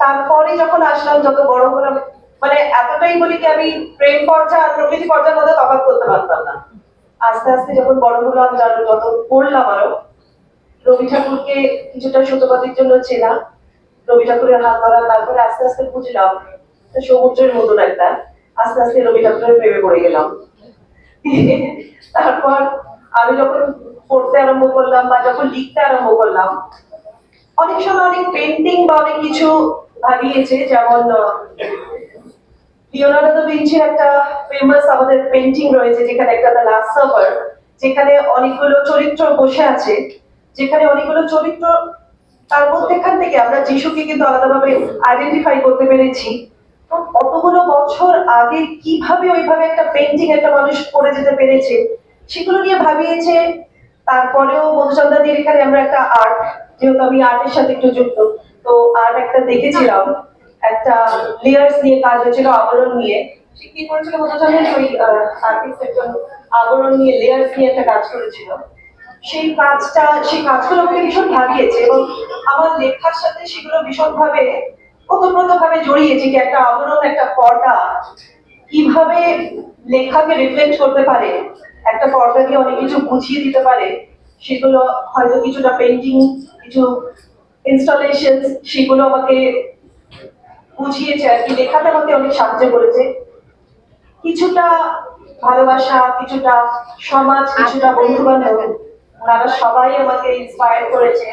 তারপরে যখন আসলাম, যত বড় হলাম, মানে এতটাই বলি কি আমি প্রেম পর্যায়ে আর প্রকৃতি পর্যায়ের মধ্যে তফাৎ করতে পারতাম না। আস্তে আস্তে যখন বড় হলাম, যত পড়লাম আরো, রবি ঠাকুরকে কিছুটা সুতোপাতির জন্য চেনা, রবি ঠাকুরের হাত ধরা, তারপরে আস্তে আস্তে বুঝলাম সমুদ্রের মতন একটা, আস্তে আস্তে রবি ঠাকুরের প্রেমে পড়ে গেলাম। তারপর আমি যখন পড়তে আরম্ভ করলাম বা যখন লিখতে আরম্ভ করলাম, অনেক সময় অনেক পেন্টিং বা অনেক কিছু ভাবিয়েছে, যেমন লিওনার্দো দা ভিঞ্চির একটা ফেমাস আমাদের পেন্টিং রয়েছে, যেখানে একটা দ্য লাস্ট সাপার, যেখানে অনেকগুলো চরিত্র বসে আছে, যেখানে অনেকগুলো চরিত্র, তার মধ্যেখান থেকে আমরা যিশুকে কিন্তু আলাদাভাবে আইডেন্টিফাই করতে পেরেছি। তো কতগুলো বছর আগে কিভাবে ওইভাবে একটা পেন্টিং একটা মানুষ করে যেতে পেরেছে, সেগুলো নিয়ে ভাবিয়েছে। তারপরেও মধুচন্দ্রাদির এখানে আমরা একটা আর্ট, যেহেতু আমি আর্টের সাথে একটু যুক্ত, তো আর্ট একটা দেখেছিলাম, একটা লেয়ার্স নিয়ে কাজ হয়েছিল, আবরণ নিয়ে। সে কি করেছিল মধুচন্দ্রাদি, ওই আর্টিস্ট একজন আবরণ নিয়ে লেয়ার্স নিয়ে একটা কাজ করেছিল। সেই কাজগুলো আমাকে ভীষণ ভাবিয়েছে, এবং আমার লেখার সাথে সেগুলো ভীষণভাবে ওতপ্রোতভাবে জড়িয়েছে, যে একটা আবরণ, একটা পর্দা কিভাবে লেখাকে রিফ্লেক্ট করতে পারে, একটা পর্দাকে অনেক কিছু বুঝিয়ে দিতে পারে। সেগুলো হয়তো কিছুটা পেন্টিং, কিছু ইনস্টলেশন, সেগুলো আমাকে বুঝিয়েছে আর কি, লেখাতে আমাকে অনেক সাহায্য করেছে। কিছুটা ভালোবাসা, কিছুটা সমাজ, কিছুটা বন্ধু বান্ধব, তারা সবাই আমাকে ইন্সপায়ার করেছে।